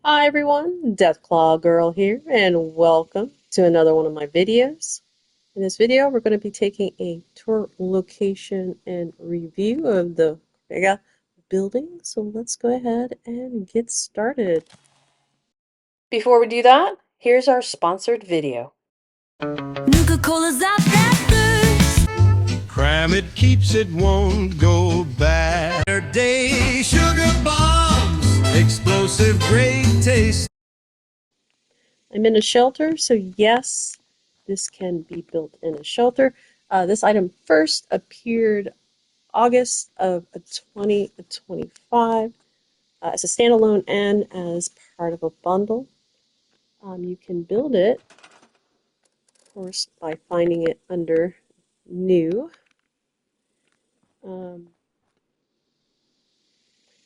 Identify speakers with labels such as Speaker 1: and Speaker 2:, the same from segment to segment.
Speaker 1: Hi everyone, Deathclaw Girl here, and welcome to another one of my videos. In this video, we're going to be taking a tour location and review of the Corvega building. So let's go ahead and get started. Before we do that, here's our sponsored video.
Speaker 2: Nuka-Cola's out that thirst.
Speaker 3: Cram it, keeps it, won't go bad. Day sugar bombs, explosive, great taste.
Speaker 1: I'm in a shelter, so yes, this can be built in a shelter. This item first appeared August of 2025 as a standalone and as part of a bundle. You can build it, of course, by finding it under New.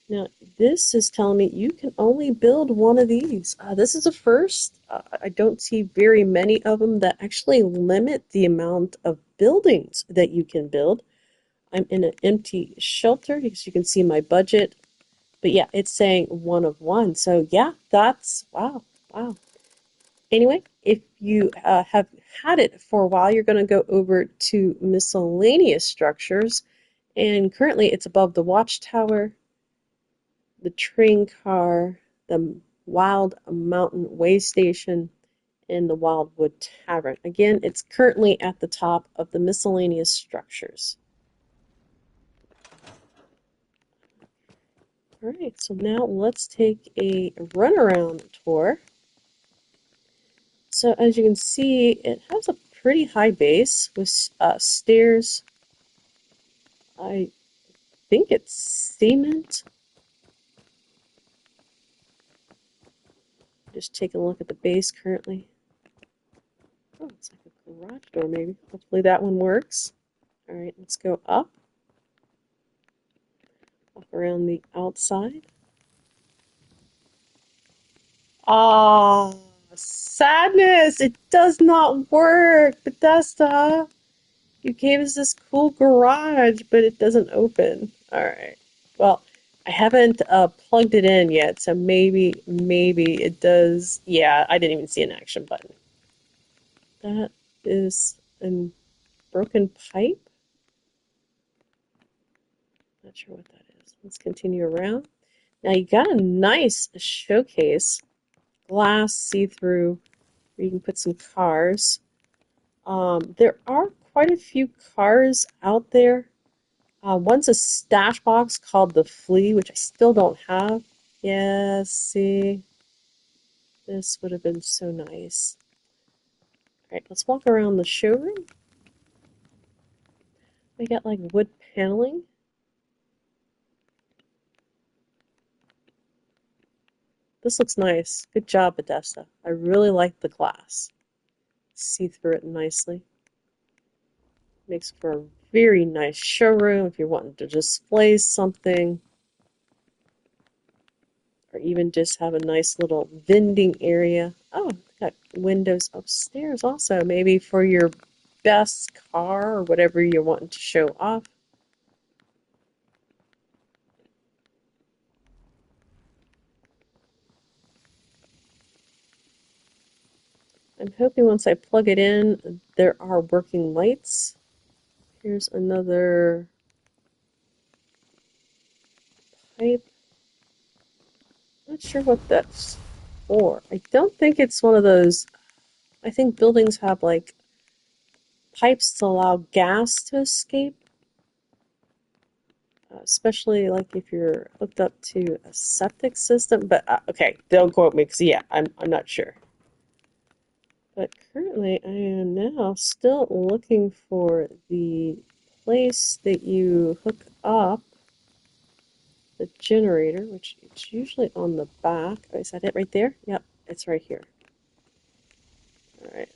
Speaker 1: Now, this is telling me you can only build one of these. This is a first. I don't see very many of them that actually limit the amount of buildings that you can build. I'm in an empty shelter because you can see my budget. But yeah, it's saying one of one. So yeah, that's wow. Anyway, if you have had it for a while, you're going to go over to miscellaneous structures. And currently it's above the watchtower, the train car, the Wild Mountain Way Station, and the Wildwood Tavern. Again, it's currently at the top of the miscellaneous structures. All right, so now let's take a runaround tour. So as you can see, it has a pretty high base with stairs. I think it's cement. Just take a look at the base currently. Oh, it's like a garage door maybe. Hopefully that one works. All right, let's go up. Walk around the outside. Ah, sadness! It does not work, Bethesda. You gave us this cool garage, but it doesn't open. All right. Well, I haven't plugged it in yet, so maybe it does. Yeah, I didn't even see an action button. That is a broken pipe. Not sure what that is. Let's continue around. Now you got a nice showcase, glass see-through, where you can put some cars. There are quite a few cars out there. One's a stash box called the Flea, which I still don't have. Yeah, see, this would have been so nice. All right, let's walk around the showroom. We got like wood paneling. This looks nice. Good job, Bethesda. I really like the glass. See through it nicely. Makes for a very nice showroom if you're wanting to display something, or even just have a nice little vending area. Oh, got windows upstairs also, maybe for your best car or whatever you're wanting to show off. I'm hoping once I plug it in, there are working lights. Here's another pipe. Not sure what that's for. I don't think it's one of those. I think buildings have like pipes to allow gas to escape, especially like if you're hooked up to a septic system. But okay, don't quote me because yeah, I'm not sure. But currently, I am now still looking for the place that you hook up the generator, which it's usually on the back. Oh, is that it right there? Yep, it's right here. All right.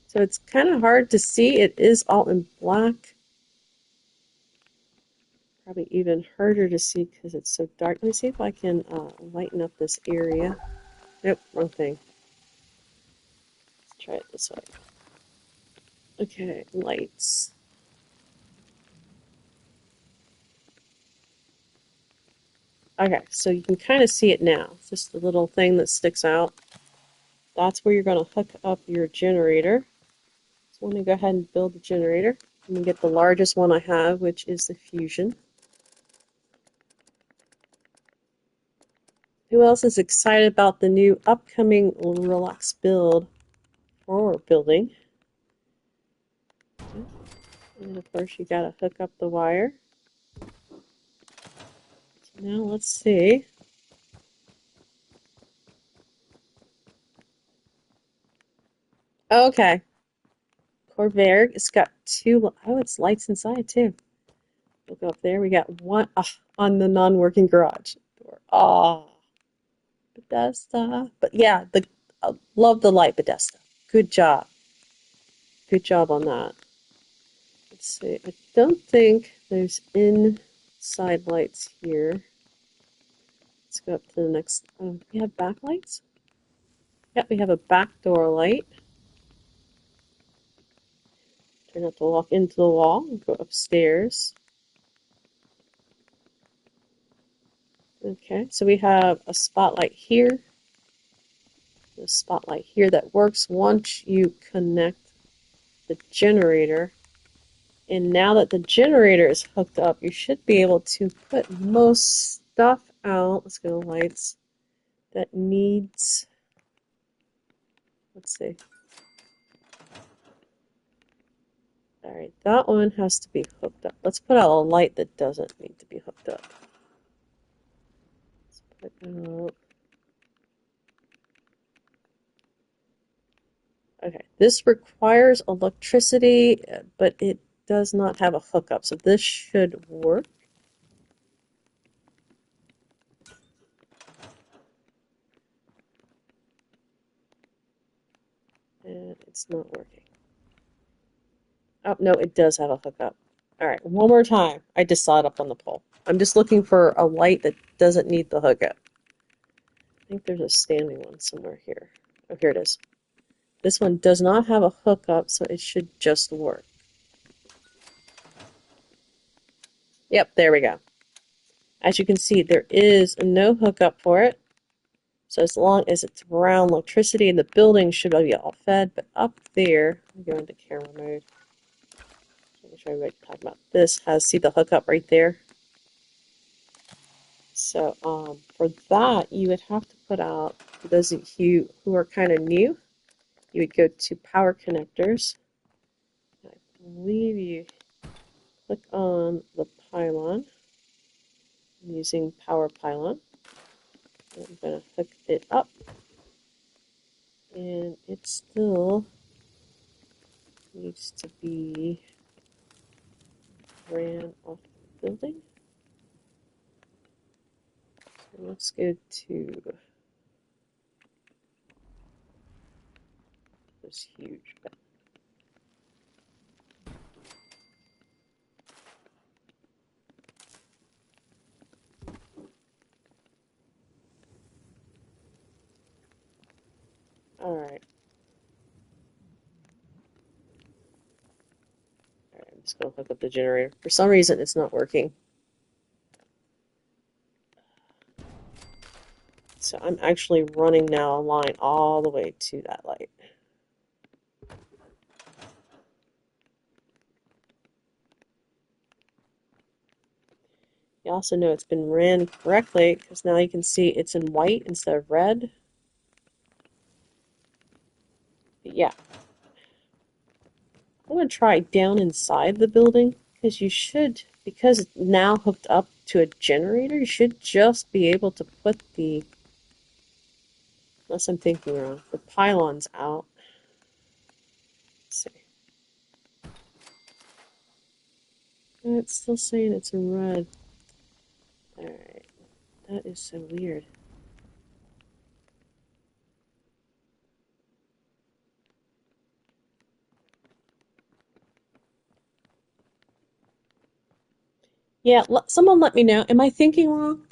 Speaker 1: So it's kind of hard to see. It is all in black. Probably even harder to see because it's so dark. Let me see if I can lighten up this area. Nope, wrong thing. Let's try it this way. Okay, lights. Okay, so you can kind of see it now. It's just the little thing that sticks out. That's where you're going to hook up your generator. So let me go ahead and build the generator. Let me get the largest one I have, which is the Fusion. Who else is excited about the new upcoming Relax build for building? And of course, you got to hook up the wire. So now let's see. Okay, Corvega, it's got two. Oh, it's lights inside too. We'll go up there. We got one on the non-working garage door. Oh, Bethesda. But yeah, love the light, Bethesda. Good job. Good job on that. Let's see. I don't think there's inside lights here. Let's go up to the next. We have backlights? Yep, we have a back door light. Try not to walk into the wall and go upstairs. Okay, so we have a spotlight here. A spotlight here that works once you connect the generator. And now that the generator is hooked up, you should be able to put most stuff out. Let's go to lights. That needs, let's see. Alright, that one has to be hooked up. Let's put out a light that doesn't need to be hooked up. Let's put out. Okay, this requires electricity, but it does not have a hookup, so this should work. And it's not working. Oh, no, it does have a hookup. All right, one more time. I just saw it up on the pole. I'm just looking for a light that doesn't need the hookup. I think there's a standing one somewhere here. Oh, here it is. This one does not have a hookup, so it should just work. Yep, there we go. As you can see, there is no hookup for it. So as long as it's around electricity in the building should be all fed, but up there, let me go into camera mode. Make sure everybody talking about this see the hookup right there. So for that, you would have to put out, for those of you who are kind of new, you would go to power connectors. I believe you click on the pylon. I'm using power pylon. I'm going to hook it up. And it still needs to be ran off the building. So let's go to this huge bed. Alright. I'm just going to hook up the generator. For some reason, it's not working. So I'm actually running now a line all the way to that light. You also know it's been ran correctly because now you can see it's in white instead of red. But yeah. I'm going to try down inside the building because you should, because it's now hooked up to a generator, you should just be able to put the, unless I'm thinking wrong, the pylons out. Let's see. It's still saying it's in red. Alright. That is so weird. Yeah, someone let me know. Am I thinking wrong?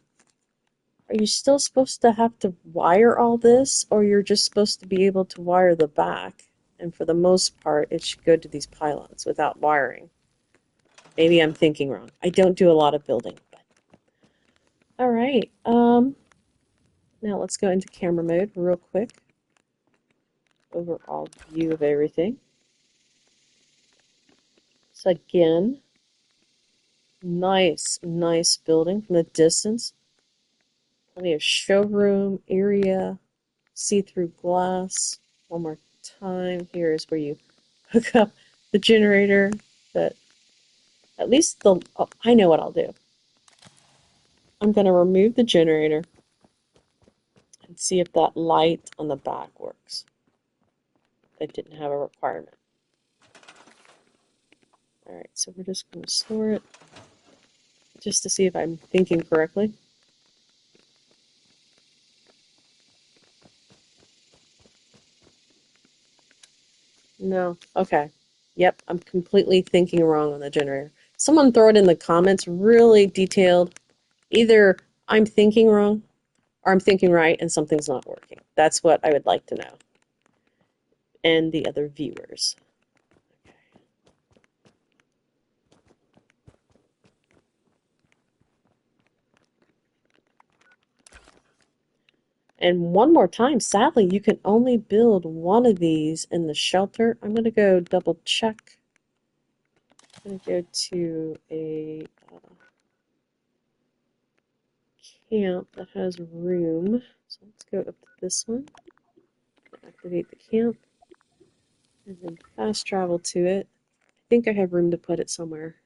Speaker 1: Are you still supposed to have to wire all this, or you're just supposed to be able to wire the back? And for the most part, it should go to these pylons without wiring. Maybe I'm thinking wrong. I don't do a lot of building, but All right. Now let's go into camera mode real quick. Overall view of everything. So again, nice building from the distance. Plenty of showroom area, see-through glass. One more time. Here is where you hook up the generator. But at least oh, I know what I'll do. I'm going to remove the generator and see if that light on the back works. That didn't have a requirement. All right, so we're just going to store it just to see if I'm thinking correctly. No. Okay. Yep, I'm completely thinking wrong on the generator. Someone throw it in the comments, really detailed. Either I'm thinking wrong or I'm thinking right and something's not working. That's what I would like to know. And the other viewers. And one more time, sadly, you can only build one of these in the shelter. I'm going to go double check. I'm going to go to a camp that has room. So let's go up to this one. Activate the camp. And then fast travel to it. I think I have room to put it somewhere.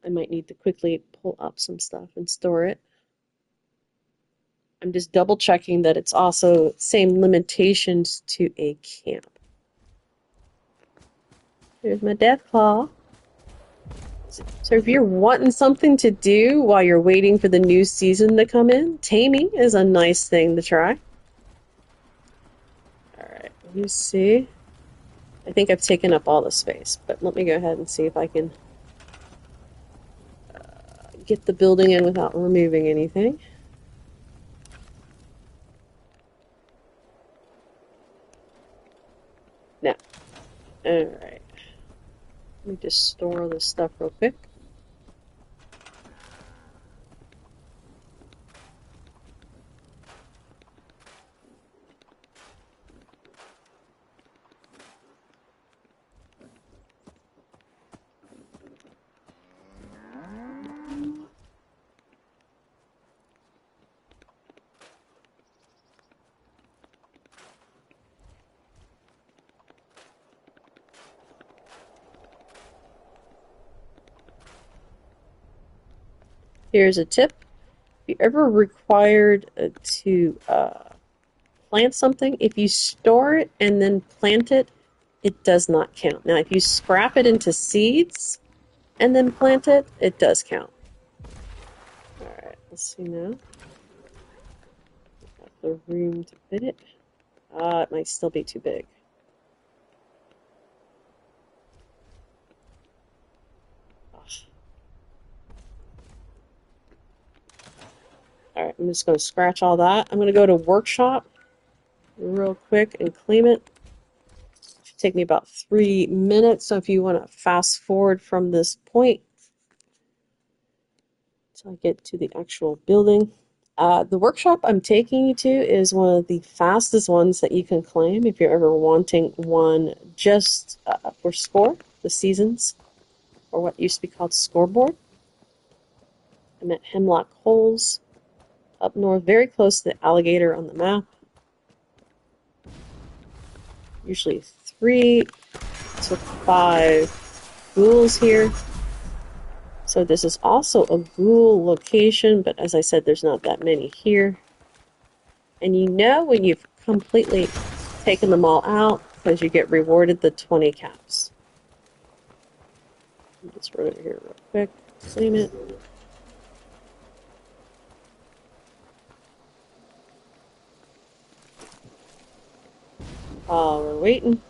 Speaker 1: I might need to quickly pull up some stuff and store it. I'm just double checking that it's also same limitations to a camp. There's my death claw. So if you're wanting something to do while you're waiting for the new season to come in, taming is a nice thing to try. Alright, let me see. I think I've taken up all the space, but let me go ahead and see if I can get the building in without removing anything. No. Alright. Let me just store all this stuff real quick. Here's a tip. If you're ever required to plant something, if you store it and then plant it, it does not count. Now, if you scrap it into seeds and then plant it, it does count. Alright, let's see now. Got the room to fit it. It might still be too big. Alright, I'm just going to scratch all that. I'm going to go to workshop real quick and claim it. Should take me about 3 minutes, so if you want to fast forward from this point until I get to the actual building. The workshop I'm taking you to is one of the fastest ones that you can claim if you're ever wanting one just for score, the seasons, or what used to be called scoreboard. I'm at Hemlock Holes, up north, very close to the alligator on the map. Usually 3 to 5 ghouls here. So this is also a ghoul location, but as I said, there's not that many here. And you know when you've completely taken them all out because you get rewarded the 20 caps. Just run over here real quick, claim it. We're waiting.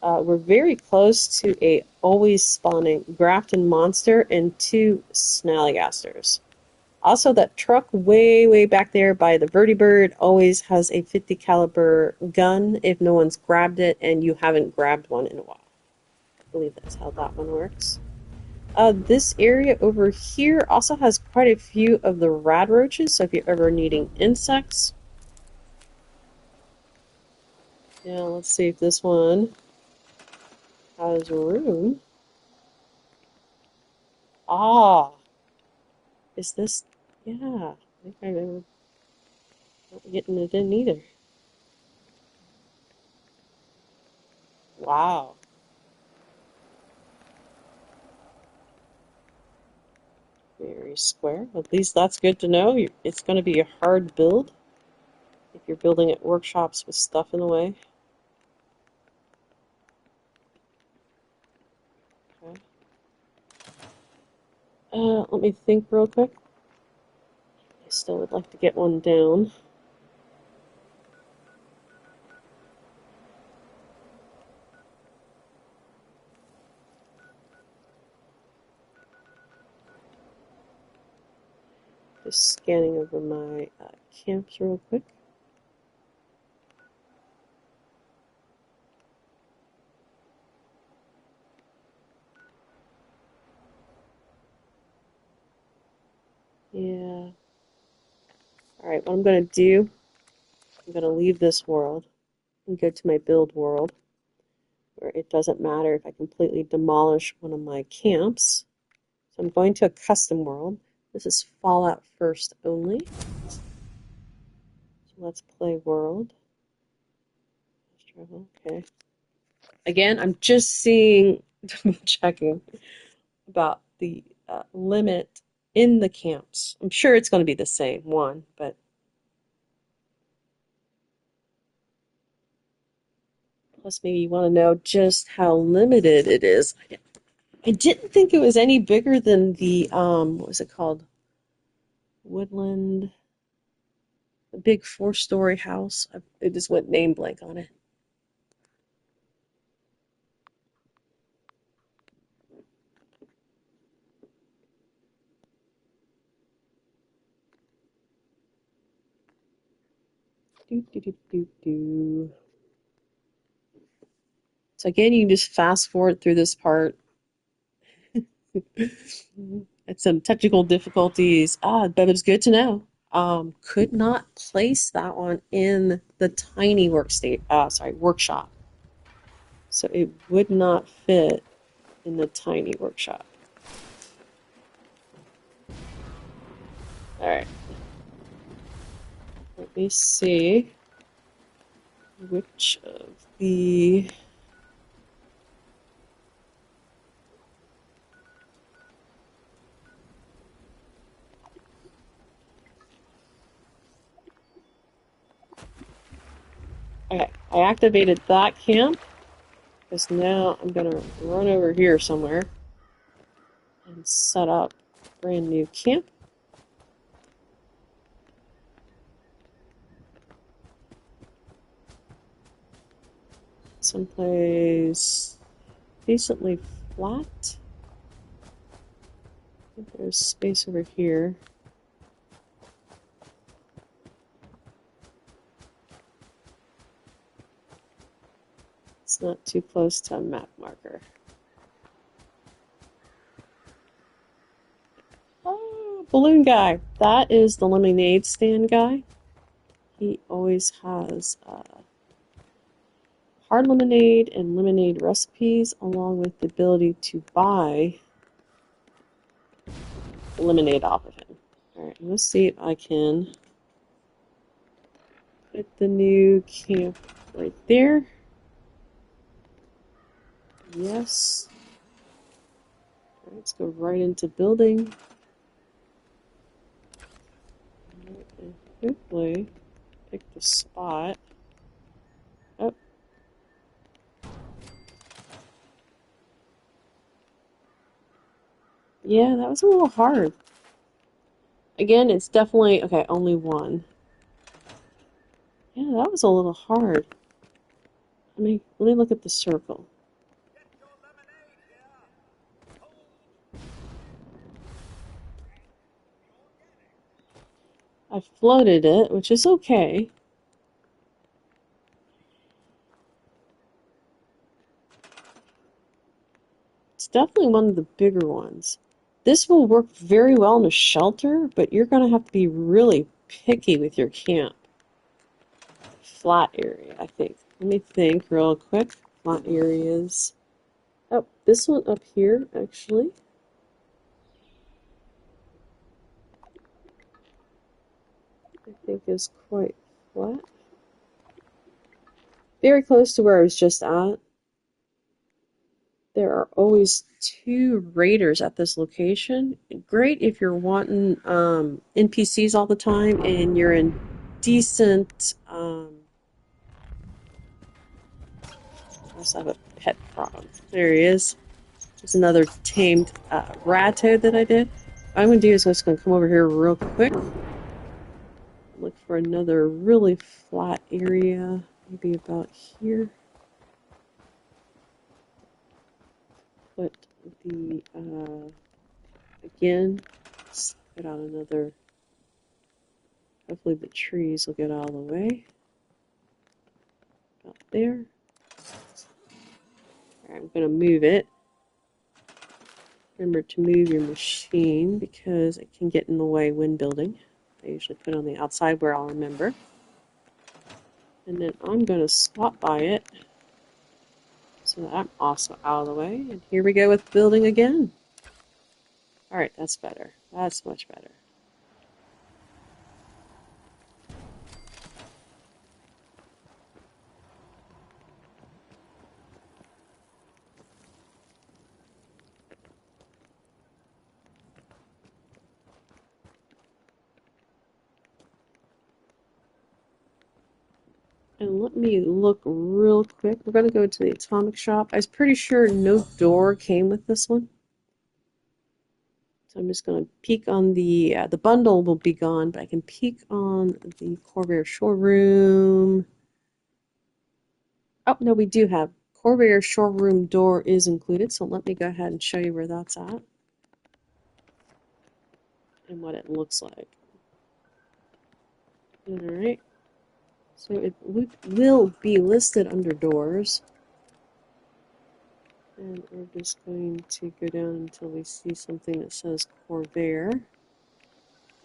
Speaker 1: We're very close to a always spawning Grafton monster and 2 snallygasters. Also, that truck way back there by the vertibird always has a 50 caliber gun if no one's grabbed it and you haven't grabbed one in a while. believe that's how that one works. This area over here also has quite a few of the rad roaches, so if you're ever needing insects. Yeah, let's see if this one has room. Ah, is this? Yeah, I think I'm not getting it in either. Wow. Very square. At least that's good to know. It's going to be a hard build if you're building at workshops with stuff in the way. Okay. Let me think real quick. I still would like to get one down. Just scanning over my camps real quick. Yeah. Alright, what I'm going to do, I'm going to leave this world and go to my build world, where it doesn't matter if I completely demolish one of my camps. So I'm going to a custom world. This is Fallout first only. So let's play world. Okay. Again, I'm just seeing, checking about the limit in the camps. I'm sure it's going to be the same one, but plus maybe you want to know just how limited it is. I didn't think it was any bigger than the, what was it called? Woodland, the big 4-story house. I just went name blank on it. Do, do, do, do, do. So again, you can just fast forward through this part. It's some technical difficulties. But it's good to know. Could not place that one in the tiny workshop. So it would not fit in the tiny workshop. All right. Let me see which of the okay, I activated that camp because now I'm gonna run over here somewhere and set up a brand new camp. Someplace decently flat. I think there's space over here. It's not too close to a map marker. Oh, balloon guy. That is the lemonade stand guy. He always has hard lemonade and lemonade recipes, along with the ability to buy lemonade off of him. Alright, let's see if I can put the new camp right there. Yes. Alright, let's go right into building. And hopefully pick the spot. Oh. Yeah, that was a little hard. Again, it's definitely, okay, only one. Yeah, that was a little hard. Let me look at the circle. I floated it, which is okay. definitely one of the bigger ones. This will work very well in a shelter, but you're going to have to be really picky with your camp. Flat area, I think. Let me think real quick. Flat areas. Oh, this one up here, actually. I think is quite flat. Very close to where I was just at. There are always 2 raiders at this location. Great if you're wanting NPCs all the time and you're in decent. I also have a pet frog. There he is. There's another tamed rat toad that I did. What I'm going to do is I'm just going to come over here real quick. Look for another really flat area. Maybe about here. Put the, again, let's put out another, hopefully the trees will get out of the way. About there. Alright, I'm going to move it. Remember to move your machine because it can get in the way when building. I usually put it on the outside where I'll remember. And then I'm going to swap by it so that I'm also out of the way. And here we go with building again. Alright, that's better. That's much better. And let me look real quick. We're going to go to the atomic shop. I was pretty sure no door came with this one. So I'm just going to peek on the bundle will be gone, but I can peek on the Corvega showroom. Oh, no, we do have Corvega showroom door is included, so let me go ahead and show you where that's at and what it looks like. Alright, so it will be listed under doors. And we're just going to go down until we see something that says Corvair.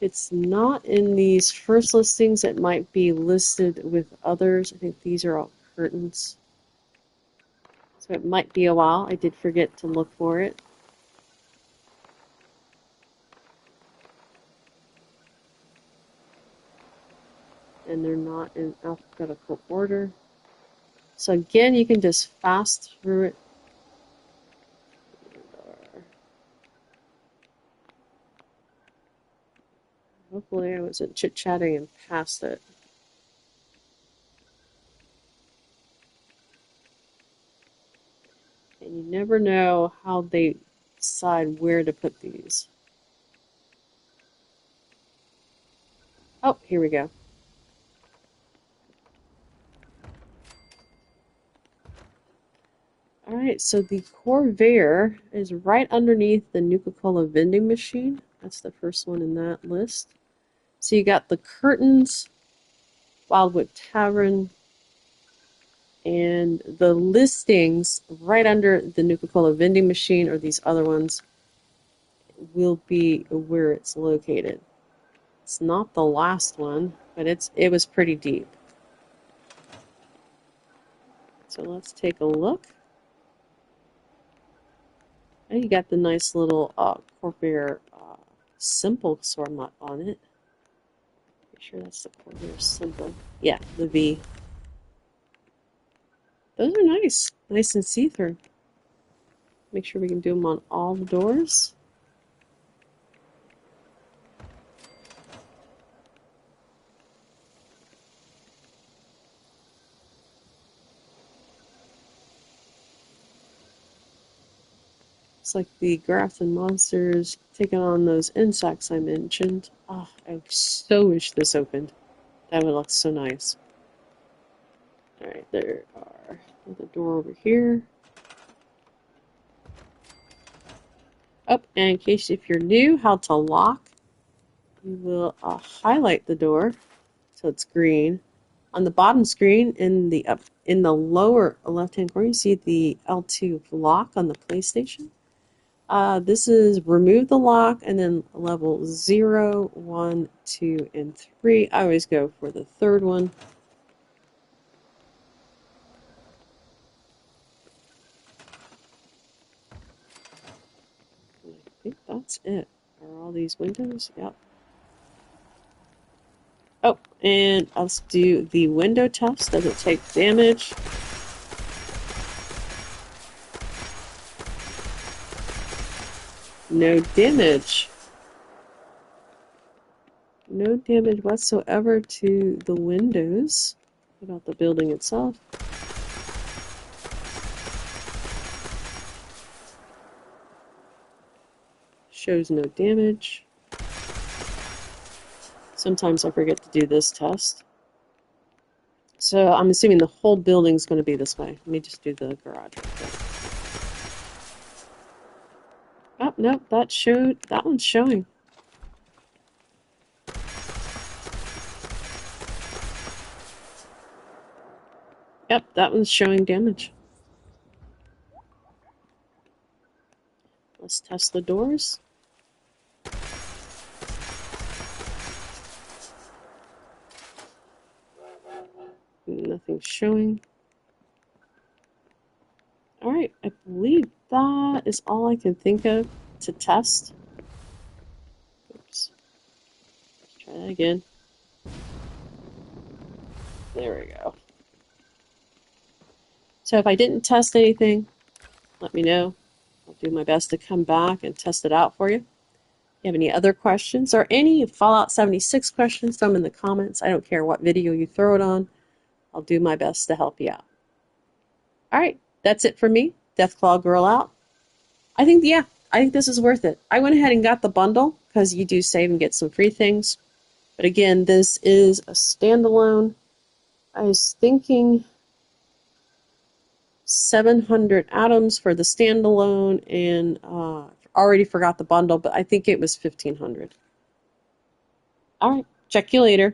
Speaker 1: It's not in these first listings. It might be listed with others. I think these are all curtains. So it might be a while. I did forget to look for it. And they're not in alphabetical order. So again, you can just fast through it. Hopefully I wasn't chit-chatting and past it. And you never know how they decide where to put these. Oh, here we go. Alright, so the Corvair is right underneath the Nuka-Cola vending machine. That's the first one in that list. So you got the curtains, Wildwood Tavern, and the listings right under the Nuka-Cola vending machine or these other ones will be where it's located. It's not the last one, but it was pretty deep. So let's take a look. And you got the nice little Corvair symbol sort of on it. Make sure that's the Corvair symbol. Yeah, the V. Those are nice. Nice and see-through. Make sure we can do them on all the doors. It's like the Grafton monsters taking on those insects I mentioned. Oh, I so wish this opened. That would look so nice. Alright, there are the door over here. Oh, and in case if you're new, how to lock, you will highlight the door so it's green. On the bottom screen, in the lower left-hand corner, you see the L2 lock on the PlayStation. This is remove the lock and then level 0, 1, 2, and 3. I always go for the third one. I think that's it. Are all these windows? Yep. Oh, and let's do the window test. Does it take damage? No damage. No damage whatsoever to the windows. What about the building itself? Shows no damage. Sometimes I forget to do this test. So I'm assuming the whole building's going to be this way. Let me just do the garage right there. Oh, nope, that one's showing. Yep, that one's showing damage. Let's test the doors. Nothing's showing. All right, I believe that is all I can think of to test. Oops. Let's try that again. There we go. So if I didn't test anything, let me know. I'll do my best to come back and test it out for you. If you have any other questions or any Fallout 76 questions, throw them in the comments. I don't care what video you throw it on. I'll do my best to help you out. All right, that's it for me. Deathclaw Girl out. I think this is worth it. I went ahead and got the bundle because you do save and get some free things. But again, this is a standalone. I was thinking 700 atoms for the standalone, and already forgot the bundle, but I think it was 1,500. All right, check you later.